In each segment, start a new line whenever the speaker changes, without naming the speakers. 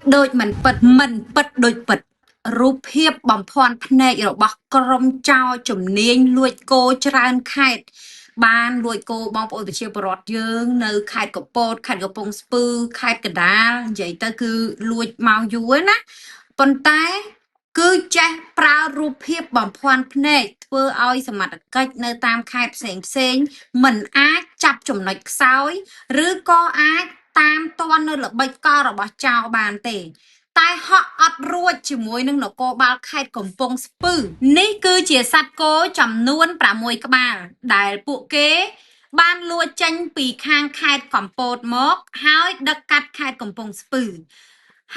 đôi mình bật đôi bậtรูปភាពបំភាន់ភ្នែករបស់ក្រុមចោរជំនាញលួចគោច្រើនខេត្តបានលួចគោបងប្អូនប្រជាពលរដ្ឋយើងនៅខេត្តកំពតខេត្តកំពង់ស្ពឺខេត្តកណ្ដាលនិយាយទៅគឺលួចមកយូរណាប៉ុន្តែគឺចេះប្រើរូបភាពបំភាន់ភ្នែកធ្វើឲ្យសមត្ថកិច្ចនៅតាមខេត្តផ្សេងមិនអាចចាប់ចំណុចខ្សោយឬក៏អាចតាមទាន់នៅល្បិចកលរបស់ចោរបានទេតែហក់អត់រួចជាមួយនឹងនគរបាលខេត្តកំពង់ស្ពឺនេះគឺជាសត្វគោចំនួន6ក្បាលដែលពួកគេបានលួចចេញពីខាងខេត្តកំពតមកហើយដឹកកាត់ខេត្តកំពង់ស្ពឺ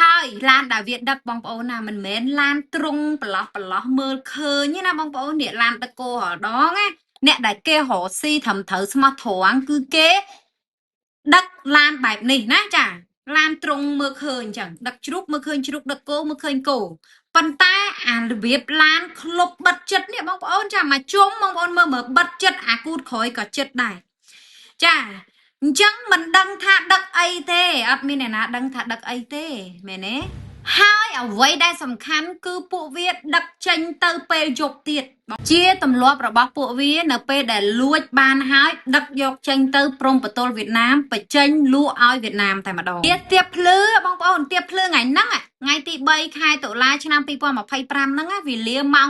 ហើយឡានដែលវាដឹកបងប្អូនណាមិនមែនឡានទ្រុងប្រឡោះមើលឃើញទេណាបងប្អូននេះឡានដឹកគោរដងណាអ្នកដែលគេរកស៊ីត្រឹមត្រូវស្មោះត្រង់គឺគេដឹកឡានបែបនេះណាចាឡានទ្រុងមើលឃើញអញ្ចឹងដឹកជ្រូកមើលឃើញជ្រូកដឹកគោមើលឃើញគោប៉ុន្តែអារបៀបឡានក្លុបបិទចិត្តនេះបងប្អូនចាមកជុំបងប្អូនមើលបិទចិត្តអាគូតក្រោយក៏ចិត្តដែរចាអញ្ចឹងមិនដឹងថាដឹកអីទេអត់មានអ្នកណាដឹងថាដឹកអីទេមែនទេហើយអ្វីដែលសំខាន់គឺពួកវាដឹកចេញទៅពេលយប់ទៀតជាទម្លាប់របស់ពួកវានៅពេលដែលលួចបានហើយដឹកយកចេញទៅព្រំប្រទល់វៀតណាមបញ្ចេញលក់ឲ្យវៀតណាមតែម្ដងទៀតទៀបភ្លឺបងប្អូនទៀបភ្លឺថ្ងៃហ្នឹងថ្ងៃទី3ខែតុលាឆ្នាំ2025ហ្នឹងវេលាម៉ោង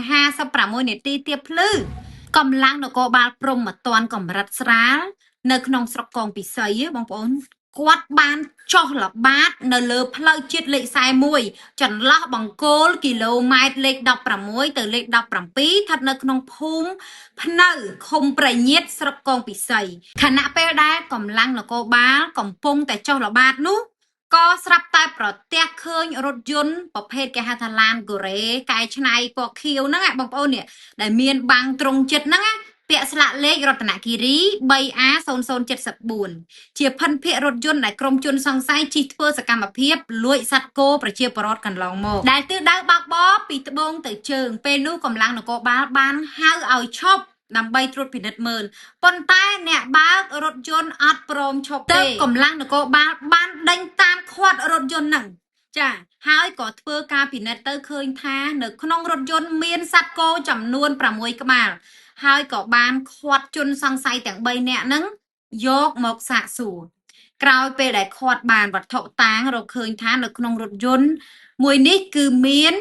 2:56នាទីទៀបភ្លឺកម្លាំងនគរបាលព្រំប្រទានកម្រិតស្រាលនៅក្នុងស្រុកកងពិសីបងប្អូនគាត់បានចុះល្បាតនៅលើផ្លូវជាតិលេខ41ចន្លោះបង្គោលគីឡូម៉ែត្រលេខ16ទៅលេខ17ស្ថិតនៅក្នុងភូមិភ្នៅឃុំប្រញៀតស្រុកកងពិសីខណៈពេលដែលកម្លាំងនគរបាលកំពុងតែចុះល្បាតនោះក៏ស្រាប់តែប្រទះឃើញរថយន្តប្រភេទគេហៅថាឡានកូរ៉េកែច្នៃពណ៌ខៀវហ្នឹងបងប្អូននេះដែលមានបាំងត្រង់ចិត្តហ្នឹងពាក់ស្លាកលេខរតនគិរី 3A0074 ជាភិនភាគរថយន្តដែលក្រុមជនសង្ស័យជិះធ្វើសកម្មភាពលួចសត្វគោប្រជាពលរដ្ឋកន្លងមកដែលទិសដៅបើកបរពីត្បូងទៅជើងពេលនោះកម្លាំងនគរបាលបានហៅឲ្យឈប់ដើម្បីត្រួតពិនិត្យមើលប៉ុន្តែអ្នកបើករថយន្តអត់ព្រមឈប់ទេកម្លាំងនគរបាលបានដេញតាមឃាត់រថយន្តហ្នឹងចាហើយក៏ធ្វើការពិនិត្យទៅឃើញថានៅក្នុងរថយន្តមានសត្វគោចំនួន6ក្បាលហើយក៏បានឃាត់ជនសង្ស័យទាំង3នាក់ហ្នឹងយកមកសាកសួរក្រោយពេលដែលឃាត់បានវត្ថុតាងរកឃើញថានៅក្នុងរថយន្តមួយនេះគឺមាន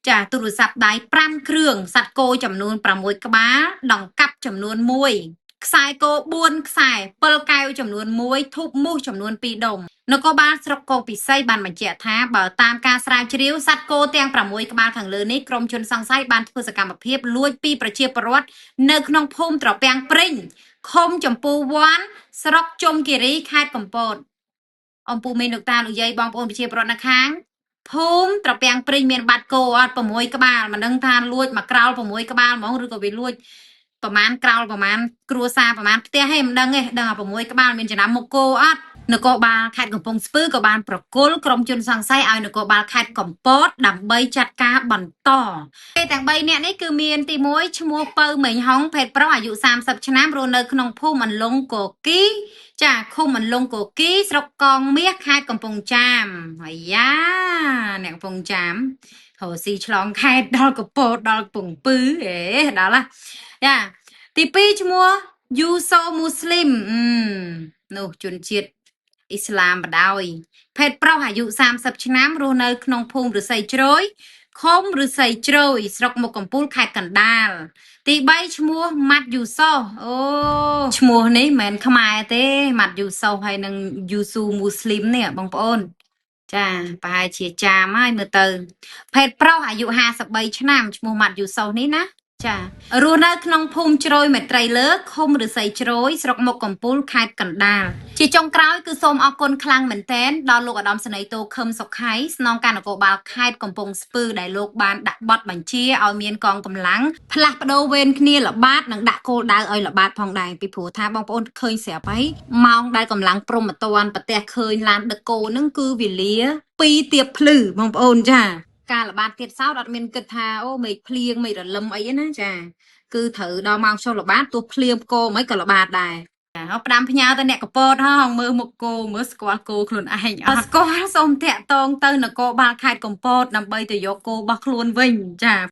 ចាទូរស័ព្ទដៃ5គ្រឿងសត្វគោចំនួន6ក្បាលដង្កាប់ចំនួន1ខ្សែគោ4ខ្សែពិលកែវចំនួន1ធូបមូសចំនួន2ដុំនគរបាលស្រុកកោពិសីបានបញ្ជាក់ថាបើតាមការស្រាវជ្រាវសត្វគោទាំង6ក្បាលខាងលើនេះក្រុមជនសង្ស័យបានធ្វើសកម្មភាពលួចពីប្រជាពលរដ្ឋនៅក្នុងភូមិត្រពាំងព្រិញឃុំចម្ពូវ័នស្រុកជុំគិរីខេត្តកំពតអំពូមេលោកតាលោកយាយបងប្អូនប្រជាពលរដ្ឋនៅខាងភូមិត្រពាំងព្រិញមានបាត់គោអត់6ក្បាលមិនដឹងថាលួចមកក្រោល6ក្បាលហ្មងឬក៏វាលួចប្រមាណក្រោលប្រមាណគ្រួសារប្រមាណផ្ទះហេមិនដឹងទេដឹងតែ6ក្បាលមានចំណាំមុខគោអត់នគរបាលខេត្តកំពង់ស្ពឺក៏បានប្រគល់ក្រុមជនសង្ស័យឲ្យនគរបាលខេត្តកំពតដើម្បីចាត់ការបន្តពេលទាំង3នាក់នេះគឺមានទី1ឈ្មោះពៅមេងហុងភេទប្រុសអាយុ30ឆ្នាំរស់នៅក្នុងភូមិអន្លង់កគីចាឃុំអន្លង់កគីស្រុកកងមាសខេត្តកំពង់ចាមអាយ៉ាអ្នកកំពង់ចាមរស់ស៊ីឆ្លងខេត្តដល់កំពតដល់កំពង់ស្ពឺដល់ណាចាទី2ឈ្មោះយូសូមូស្លីមនោះជនជាតិអ៊ីស្លាមបដ ாய் ភេទប្រុសអាយុ30ឆ្នាំរស់នៅក្នុងភូមិឫស្សីជ្រោយឃុំឫស្សីជ្រោយស្រុកមុខកំពូលខេត្តកណ្ដាលទី3ឈ្មោះម៉ាត់យូសូអូឈ្មោះនេះមិនមែនខ្មែរទេម៉ាត់យូសូហើយនឹងយូស៊ូមូស្លីមនេះបងប្អូនចាប្រហែលជាចាមហើយមើលទៅភេទប្រុសអាយុ53ឆ្នាំឈ្មោះម៉ាត់យូសូនេះណាចារស់នៅក្នុងភូមិជ្រោយមេត្រីលើឃុំឫស្សីជ្រោយស្រុកមុខកំពូលខេត្តកណ្ដាលជាចុងក្រោយគឺសូមអរគុណខ្លាំងមែនទែនដល់លោកឧត្តមសេនីយ៍តូខឹមសុខៃស្នងការនគរបាលខេត្តកំពង់ស្ពឺដែលលោកបានដាក់បទបញ្ជាឲ្យមានកងកម្លាំងផ្លាស់ប្ដូរវេនគ្នាល្បាតនិងដាក់គោលដៅឲ្យល្បាតផងដែរពីព្រោះថាបងប្អូនឃើញស្រាប់ហើយម៉ោងដែលកម្លាំងព្រំប្រទានប្រទះឃើញឡានដឹកគោហ្នឹងគឺវេលា2ទៀបភ្លឺបងប្អូនចាការល្បាតទៀតសោតអត់មានគិតថាអូមេឃភ្លៀងមេឃរលឹមអីណាចាគឺត្រូវដល់ម៉ោងចុះល្បាតទោះភ្លៀងផ្គរមិនក៏ល្បាតដែរ អផ្ដាំផ្ញើទៅអ្នកកពតហងមើលមុខគោមើលស្គាល់គោខ្លួនឯងអត់ស្គាល់សូមតាក់តងទៅនគរបាលខេត្តកំពតដើម្បីទៅយកគោរបស់ខ្លួនវិញចា